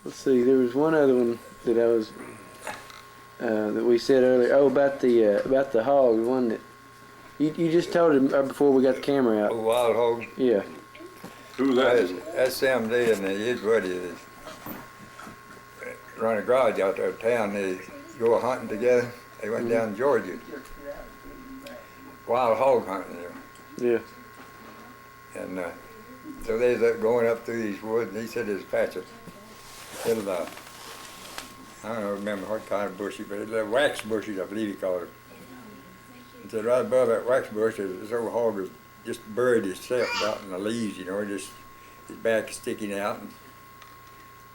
Let's see. There was one other one that I was that we said earlier. Oh, about the hog. The one that you just told him before we got the camera out. Oh, wild hog. Yeah. Who's that? That's Sam Lee and his buddy. Run a garage out there in town. They go hunting together. They went down to Georgia. Wild hog hunting there. Yeah. And so they was going up through these woods, and he said there's a patch of little, I don't remember what kind of bushy, but little wax bushes, I believe he called it. He said right above that wax bush, this old hog was just buried himself out in the leaves, you know, just his back sticking out. And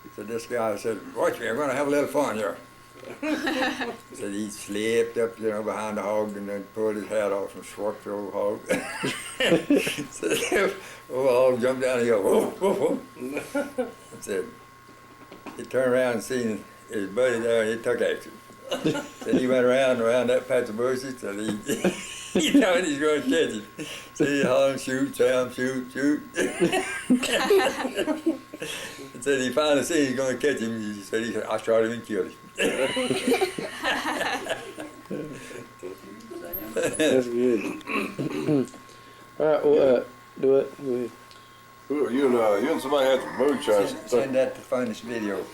he said, this guy said, watch me, I'm going to have a little fun here. He said he slipped up, you know, behind the hog and then pulled his hat off and swapped the old hog. So the old hog jumped down and he go, whoa, whoa, whoa. Said, he turned around and seen his buddy there and he took action. Said he went around that patch of bushes and he thought he's going to catch him. So he hollered, shoot, Sam, shoot, shoot. And said he finally seen he's going to catch him. He said, I shot him and killed him. That's good. All right. Well, do it. Go ahead. You and somebody had some moonshine. Send that the funnest video.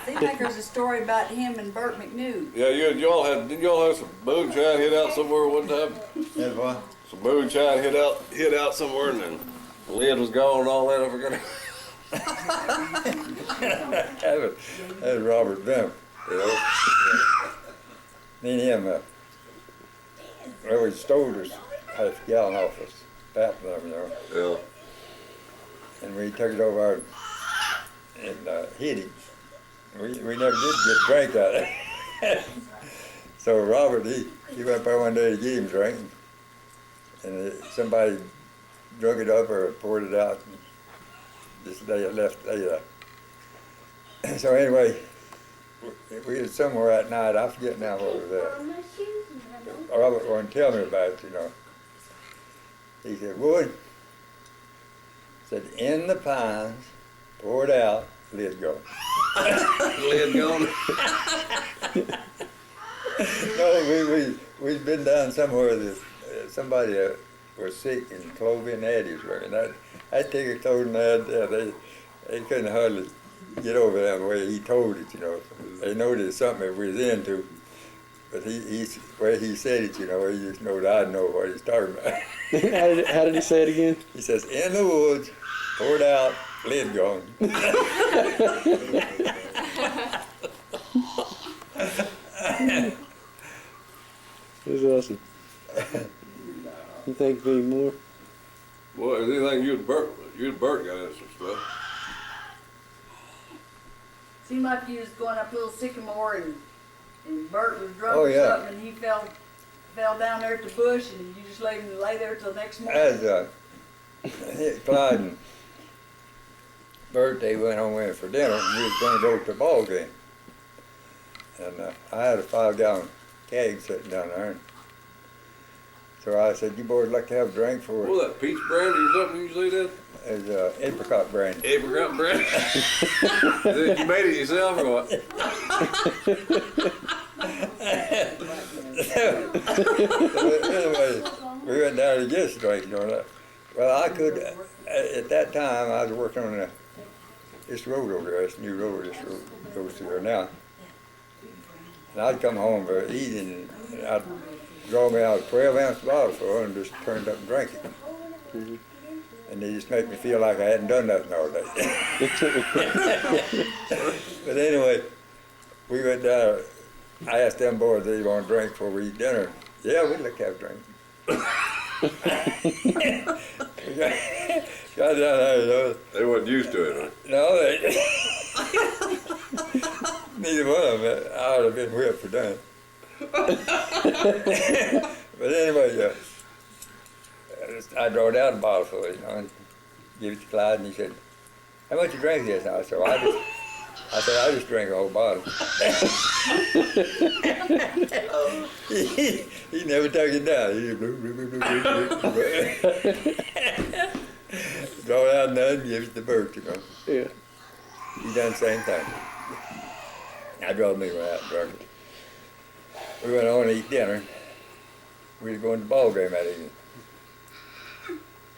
Seems like there's a story about him and Bert McNew. Yeah, didn't y'all have some moonshine hit out somewhere one time? Yeah, what? Some moonshine hit out somewhere, and then the lid was gone and all that. I forgot. That was Robert Bimp, you know. Me and him, we stole this half-gallon off us, bathing them, you know. Yeah. And we took it over and hit him. We never did get a drink out of it. So Robert, he went by one day to get him a drink, and somebody drunk it up or poured it out. And just left. So anyway, we was somewhere at night. I forget now what was that. Robert wanted to tell me about it, you know. He said, Wood, said, in the pines, poured out, lid gone. Lid gone? No, we'd been down somewhere that somebody was sick in Clovey and Addie's and I'd take a cold and they couldn't hardly get over that way he told it, you know. They know there's something that we was into, but where he said it, you know, he just know that I know what he's talking about. How did he say it again? He says, in the woods, poured out, lid gone. That's awesome. You think any more? Well, is anything you and Bert got into some stuff? Seemed like he was going up Little Sycamore and Bert was drunk Oh, or yeah. something and he fell down there at the bush and you just let him lay there till the next morning. As Clyde and Bert, they went home in for dinner and we was going to go to the ball game. And I had a 5-gallon keg sitting down there. And so I said, you boys like to have a drink for it? What was that, peach brandy or something you say that? It's apricot brandy. Apricot brandy? You made it yourself or what? Anyway, we went down to get a drink, you know. Well, I could, at that time, I was working on this road over there, this new road, this road goes through there now. And I'd come home for eating, and I'd draw me out a 12-ounce bottle full and just turned up and drank it. Mm-hmm. And they just make me feel like I hadn't done nothing all day. But anyway, we went down. I asked them boys if they want a drink before we eat dinner. Yeah, we'd like to have a drink. We got down there, you know. They wasn't used to it, huh? No, neither one of them. I would have been whipped for that. But anyway, I drawed out a bottle full, you know, and gave it to Clyde, and he said, how much you drink this? And I said, I just drank a whole bottle. he never took it down. He just draw out none and give it to Bert, you know. Yeah. He done the same thing. I drove me right out drunk. We went on to eat dinner. We was going to the ball game that evening.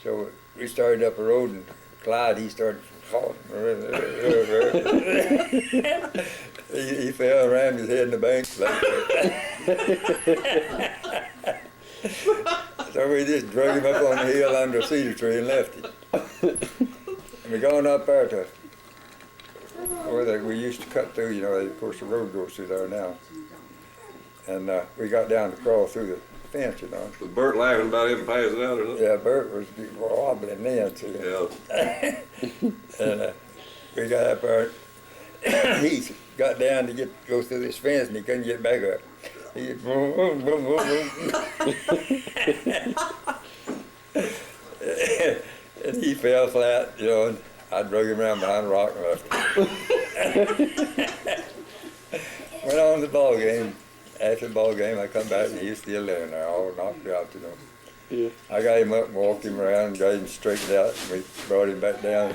So we started up a road, and Clyde, he started falling. he fell and rammed his head in the bank. So we just drug him up on the hill under a cedar tree and left him. And we gone up there to where we used to cut through, you know, of course the road goes through there now. And we got down to crawl through the fence, you know. Was Bert laughing about him passing out or something? Yeah, Bert was wobbling then, too. Yeah. And we got up there. He got down to go through this fence and he couldn't get back up. He boom, boom, boom, boom, boom. And he fell flat, you know, and I drug him around behind a rock and left him. Went on to the ball game. After the ball game, I come back and he was still laying there, all knocked out, you know. Yeah. I got him up and walked him around and got him straightened out, and we brought him back down.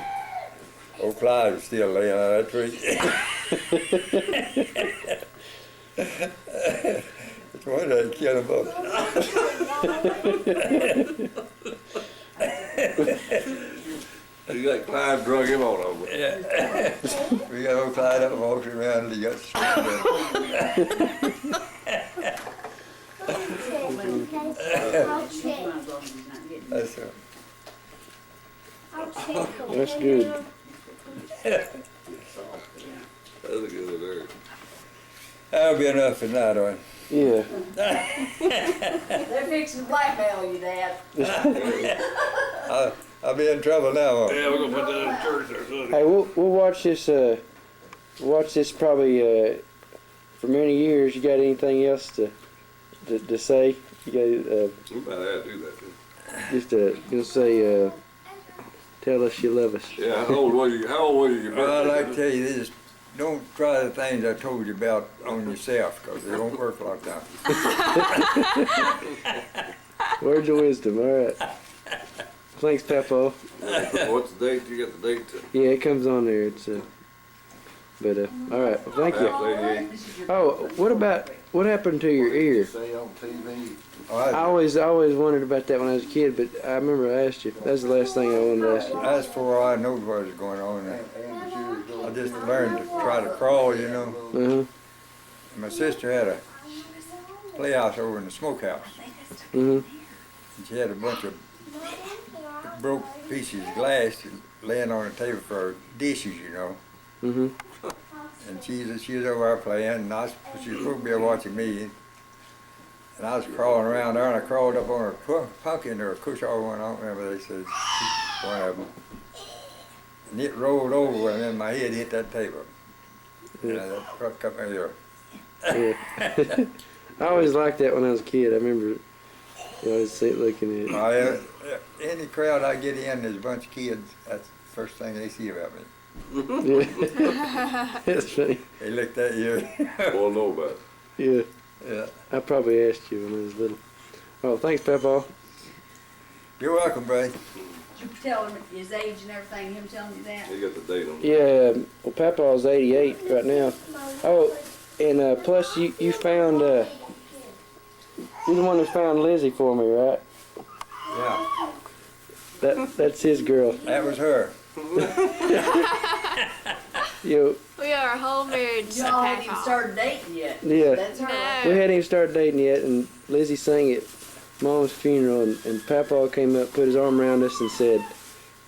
Old Clyde was still laying on that tree. It's one that killed them both. You got Clyde drug him on over. Yeah. We got old Clyde up and walked him around and he got straightened out. That's it. That's good. That's a good alert. That'll be enough for tonight, on. Yeah. They're fixing to blackmail you, Dad. I'll be in trouble now, huh? Yeah, we're gonna put that in church there, son. Hey, we'll watch this. Watch this probably for many years. You got anything else to say? You got We might have to do that, too. just you'll say tell us you love us. Yeah, how old were you? How old were you? Well, I'd like to tell you this. Don't try the things I told you about on yourself, because they won't work like that. Words of wisdom. All right. Thanks, Papaw. What's the date? You got the date? Yeah, it comes on there. It's but all right. Well, thank you. Oh, what happened to your ear? Say on TV. I always wondered about that when I was a kid, but I remember I asked you. That's the last thing I wanted to ask you. That's before I knew what was going on. I just learned to try to crawl, you know. Uh-huh. My sister had a playhouse over in the smokehouse. Mm-hmm. And she had a bunch of broke pieces of glass laying on the table for her dishes, you know. Mm-hmm. And she was over there playing, and she was supposed to be watching me. And I was crawling around there, and I crawled up on her pumpkin or a cushar one, I don't remember, they said, one of them. And it rolled over, and then my head hit that table. Yeah. And that truck come here. Yeah. I always liked that when I was a kid. I remember I was looking at it. Any crowd I get in, there's a bunch of kids, that's the first thing they see about me. Yeah. That's funny. They looked at you. We'll know about it. Yeah. Yeah. I probably asked you when I was little. Oh, thanks, Papaw. You're welcome, buddy. Did you tell him his age and everything, him telling you that? You got the date on it. Yeah, well, Papaw's 88 right now. Oh, and plus you found, you're the one who found Lizzie for me, right? Yeah. That's his girl. That was her. You We are a whole marriage. Y'all hadn't even started dating yet. Yeah. That's her. No. we hadn't even started dating yet, and Lizzie sang at Mom's funeral, and Papaw came up, put his arm around us, and said,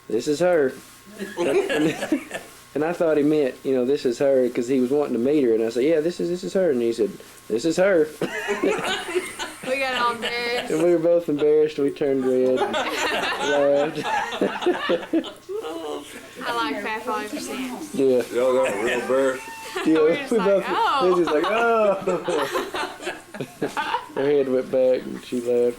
"This is her." And I thought he meant, this is her, because he was wanting to meet her, and I said, "Yeah, this is her," and he said, "This is her." We got all embarrassed. And we were both embarrassed. We turned red, and laughed. I like Papaw ever since. Yeah. Y'all got real embarrassed. Yeah, We're just like, oh. Lizzie's like, oh. Her head went back and she laughed.